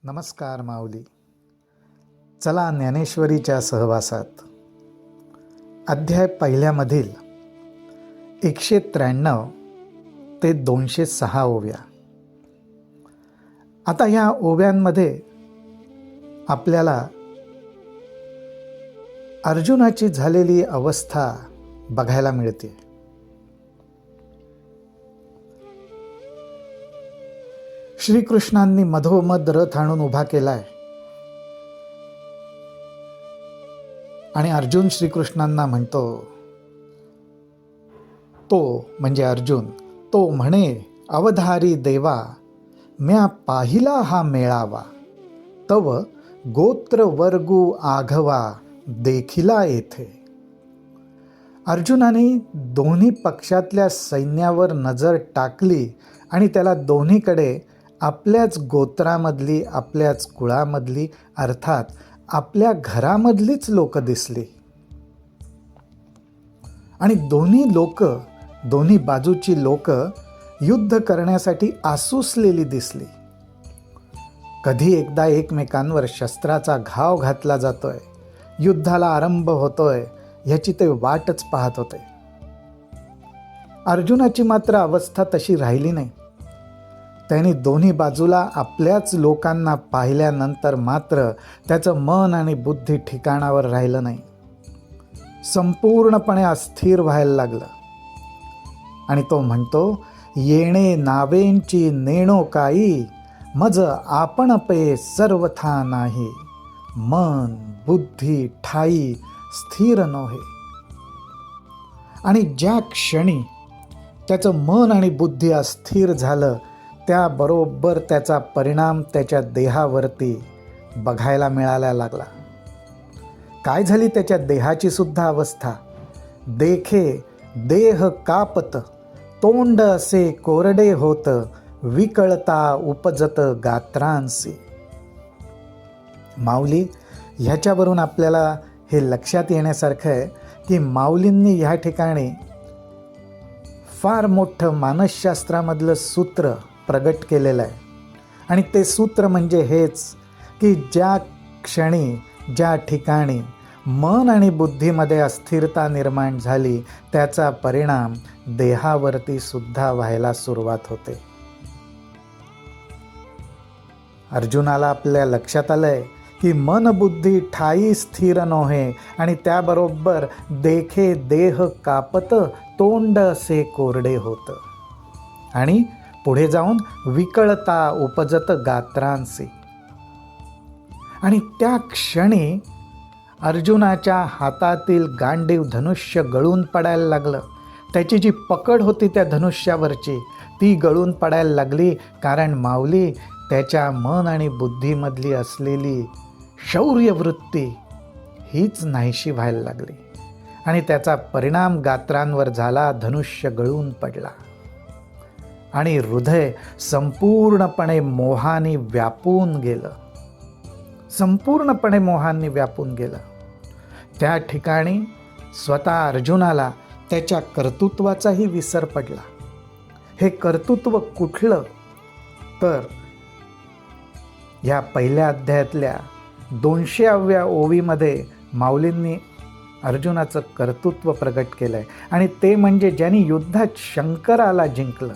नमस्कार माऊली. चला ज्ञानेश्वरीच्या सहवासात अध्याय पहिल्यामधील 193 ते 206 ओव्या. आता या ओव्यांमध्ये आपल्याला अर्जुनाची झालेली अवस्था बघायला मिळते. श्रीकृष्णांनी मधोमध रथ आणून उभा केलाय आणि अर्जुन श्रीकृष्णांना म्हणतो, तो म्हणजे अर्जुन, तो म्हणे, अवधारी देवा, म्या पाहिला हा मेळावा, तव गोत्र वर्गू आघवा देखिला येथे. अर्जुनाने दोन्ही पक्षातल्या सैन्यावर नजर टाकली आणि त्याला दोन्हीकडे आपल्याच गोत्रामधली, आपल्याच कुळामधली, अर्थात आपल्या घरामधलीच लोक दिसली. आणि दोन्ही बाजूची लोक युद्ध करण्यासाठी आसूसलेली दिसली. कधी एकदा एकमेकांवर शस्त्राचा घाव घातला जातोय, युद्धाला आरंभ होतोय, ह्याची ते वाटच पाहत होते. अर्जुनाची मात्र अवस्था तशी राहिली नाही. त्याने दोन्ही बाजूला आपल्याच लोकांना पाहिल्यानंतर मात्र त्याचं मन आणि बुद्धी ठिकाणावर राहिलं नाही. संपूर्णपणे अस्थिर व्हायला लागलं आणि तो म्हणतो, येणे नावेंची नेणो काई, मज आपण पे सर्वथा नाही, मन बुद्धी ठाई स्थिर नव्हे. आणि ज्या क्षणी त्याचं मन आणि बुद्धी अस्थिर झालं, त्याबरोबर त्याचा परिणाम त्याच्या देहावरती बघायला मिळायला लागला. काय झाली त्याच्या देहाची सुद्धा अवस्था? देखे देह कापत, तोंड असे कोरडे होत, विकळता उपजत गात्रांसी. माऊली, ह्याच्यावरून आपल्याला हे लक्षात येण्यासारखं आहे की माऊलींनी ह्या ठिकाणी फार मोठं मानसशास्त्रामधलं सूत्र प्रगट केलेलं आहे. आणि ते सूत्र म्हणजे हेच की ज्या क्षणी, ज्या ठिकाणी मन आणि बुद्धीमध्ये अस्थिरता निर्माण झाली, त्याचा परिणाम देहावरती सुद्धा व्हायला सुरुवात होते. अर्जुनाला आपल्या लक्षात आलंय की मन बुद्धी ठाई स्थिर नव्हे, आणि त्याबरोबर देखे देह कापत, तोंड असे कोरडे होत, आणि पुढे जाऊन विकळता उपजत गात्रांसी. आणि त्या क्षणी अर्जुनाच्या हातातील गांडीव धनुष्य गळून पडायला लागलं. त्याची जी पकड होती त्या धनुष्यावरची, ती गळून पडायला लागली. कारण माऊली, त्याच्या मन आणि बुद्धीमधली असलेली शौर्यवृत्ती हीच नाहीशी व्हायला लागली आणि त्याचा परिणाम गात्रांवर झाला. धनुष्य गळून पडला आणि हृदय संपूर्णपणे मोहाने व्यापून गेलं. संपूर्णपणे मोहाने व्यापून गेलं. त्या ठिकाणी स्वतः अर्जुनाला त्याच्या कर्तृत्वाचाही विसर पडला. हे कर्तृत्व कुठलं? तर ह्या पहिल्या अध्यायातल्या 200व्या ओवीमध्ये माऊलींनी अर्जुनाचं कर्तृत्व प्रगट केलंय. आणि ते म्हणजे ज्यांनी युद्धात शंकराला जिंकलं.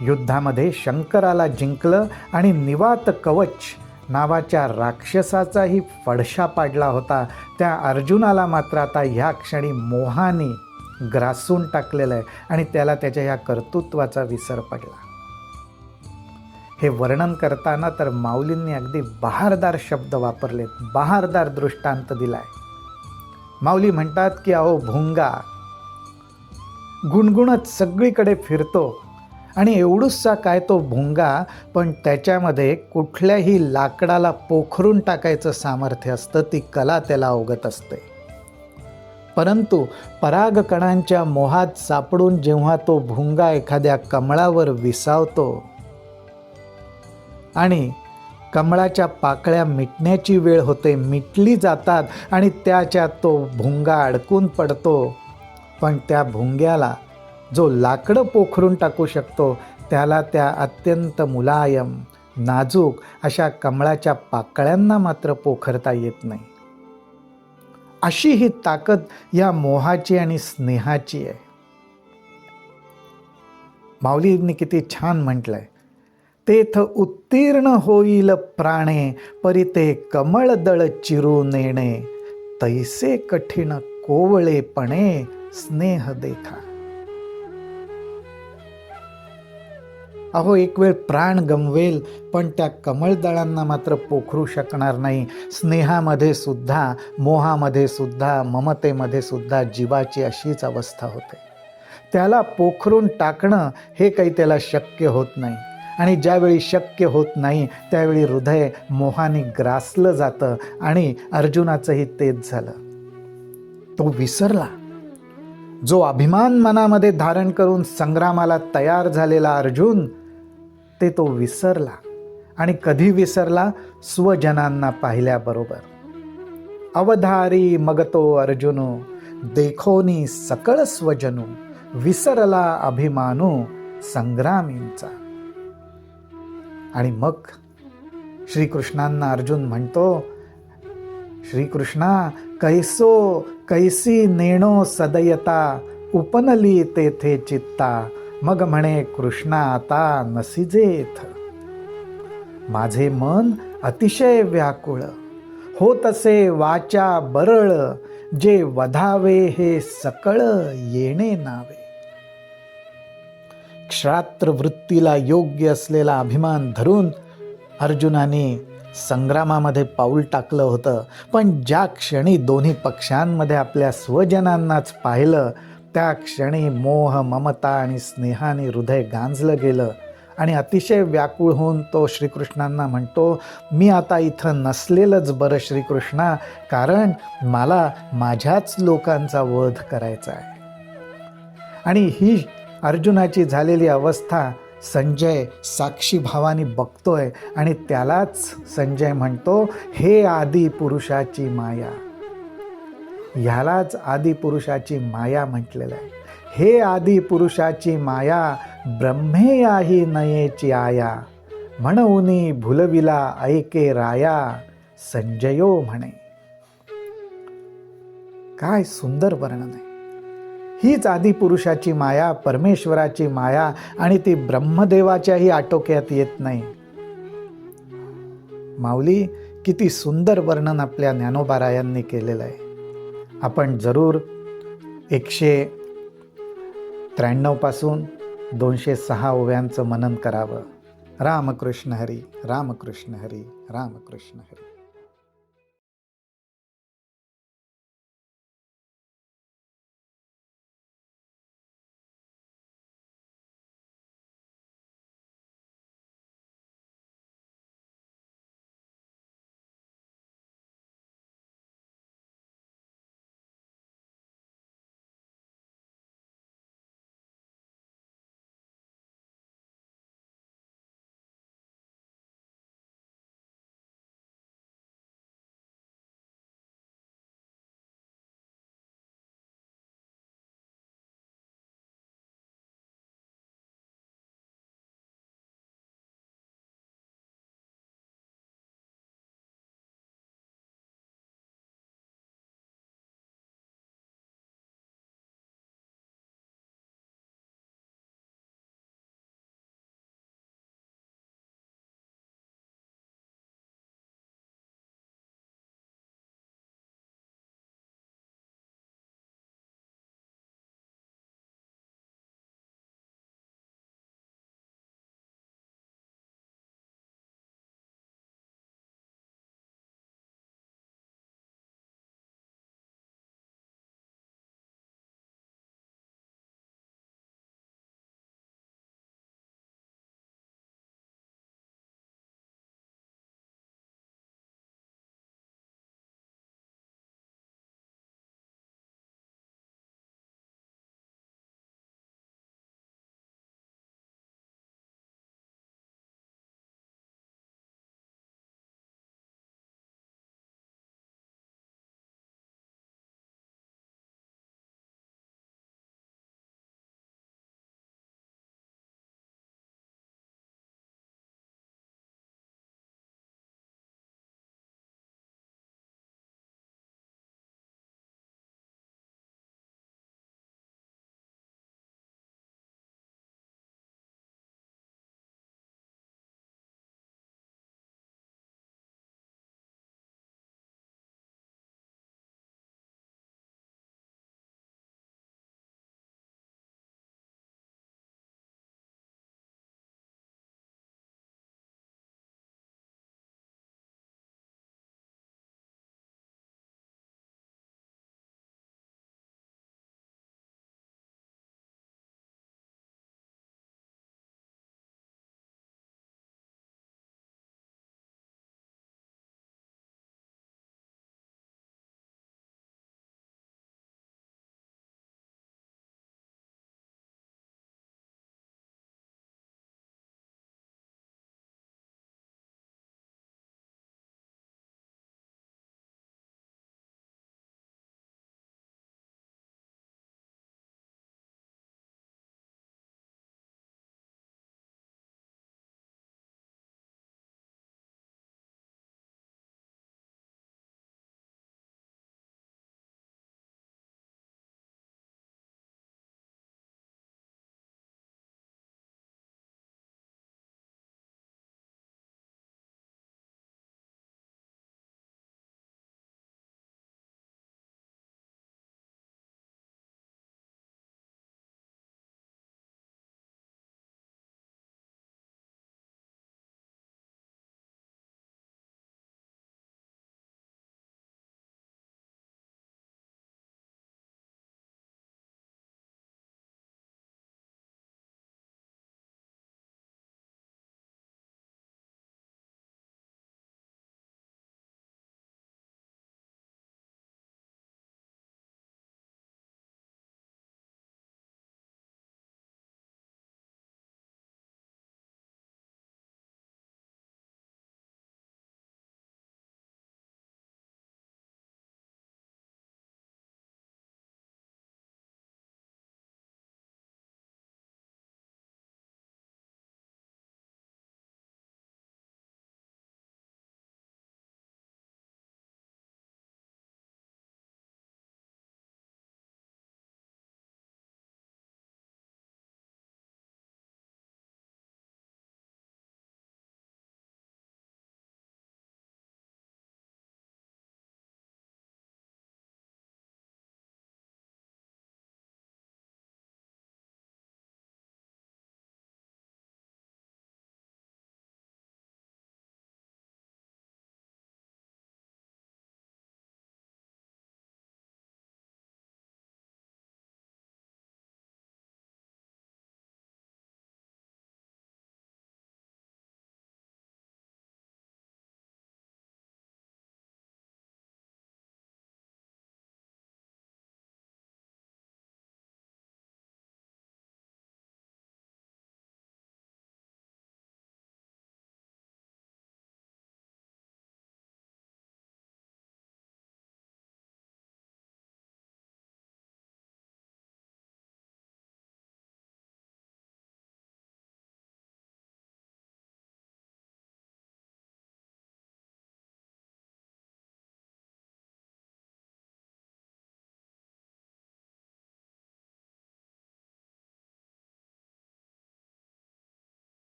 युद्धामध्ये शंकराला जिंकलं आणि निवात कवच नावाच्या राक्षसाचाही फडशा पाडला होता. त्या अर्जुनाला मात्र आता ह्या क्षणी मोहाने ग्रासून टाकलेलं आहे आणि त्याला त्याच्या ह्या कर्तृत्वाचा विसर पडला. हे वर्णन करताना तर माऊलींनी अगदी बहारदार शब्द वापरलेत, बहारदार दृष्टांत दिलाय. माऊली म्हणतात की अहो भुंगा गुणगुणत सगळीकडे फिरतो, आणि एवढूसा काय तो भुंगा, पण त्याच्यामध्ये कुठल्याही लाकडाला पोखरून टाकायचं सामर्थ्य असतं, ती कला त्याला अवगत असते. परंतु परागकणांच्या मोहात सापडून जेव्हा तो भुंगा एखाद्या कमळावर विसावतो आणि कमळाच्या पाकळ्या मिटण्याची वेळ होते, मिटली जातात आणि त्याच्यात तो भुंगा अडकून पडतो. पण त्या भुंग्याला जो लाकडं पोखरून टाकू शकतो, त्याला त्या अत्यंत मुलायम नाजूक अशा कमळाच्या पाकळ्यांना मात्र पोखरता येत नाही. अशी ही ताकद या मोहाची आणि स्नेहाची आहे. माऊलींनी किती छान म्हटलंय, तेथ उत्तीर्ण होईल प्राणे, परी ते कमळदळ चिरू नेणे, तैसे कठीण कोवळेपणे स्नेह देखा. अहो, एक वेळ प्राण गमवेल पण त्या कमळदळांना मात्र पोखरू शकणार नाही. स्नेहामध्ये सुद्धा, मोहामध्ये सुद्धा, ममतेमध्ये सुद्धा जीवाची अशीच अवस्था होते. त्याला पोखरून टाकणं हे काही त्याला शक्य होत नाही. आणि ज्यावेळी शक्य होत नाही त्यावेळी हृदय मोहाने ग्रासलं जातं. आणि अर्जुनाचंही तेच झालं. तो विसरला. जो अभिमान मनामध्ये धारण करून संग्रामाला तयार झालेला अर्जुन, ते तो विसरला. आणि कधी विसरला? स्वजनांना पाहिल्याबरोबर. अवधारी मग तो अर्जुनो, देखोनी सकळ स्वजनू, विसरला अभिमानू संग्रामींचा. आणि मग श्रीकृष्णांना अर्जुन म्हणतो, श्रीकृष्णा कैसो कैसी नेणो सदयता, उपनली तेथे चित्ता, मग म्हणे कृष्णा आता नसिजेथ. माझे मन अतिशय व्याकुळ, होत असे वाचा बरळ, जे वधावे हे सकळ येणे नावे. क्षात्र वृत्तीला योग्य असलेला अभिमान धरून अर्जुनाने संग्रामामध्ये पाऊल टाकलं होतं. पण ज्या क्षणी दोन्ही पक्षांमध्ये आपल्या स्वजनांनाच पाहिलं, त्या क्षणी मोह, ममता आणि स्नेहाने हृदय गांजलं गेलं. आणि अतिशय व्याकुळ होऊन तो श्रीकृष्णांना म्हणतो, मी आता इथं नसलेलंच बरं श्रीकृष्णा, कारण मला माझ्याच लोकांचा वध करायचा आहे. आणि ही अर्जुनाची झालेली अवस्था संजय साक्षी भावाने बघतोय. आणि त्यालाच संजय म्हणतो, हे आदी पुरुषाची माया. ह्यालाच आदी पुरुषाची माया म्हटलेलं आहे. हे आदी पुरुषाची माया, ब्रह्मे याही नयेची आया, म्हणूनी भुलविला ऐके राया, संजयो म्हणे. काय सुंदर वर्णन आहे. हीच आदी पुरुषाची माया, परमेश्वराची माया, आणि ती ब्रह्मदेवाच्याही आटोक्यात येत नाही. माऊली किती सुंदर वर्णन आपल्या ज्ञानोबारायांनी केलेलं आहे. आपण जरूर 193 पासून 206 ओव्यांचं मनन करावं. रामकृष्ण हरी, रामकृष्ण हरी, रामकृष्ण हरी.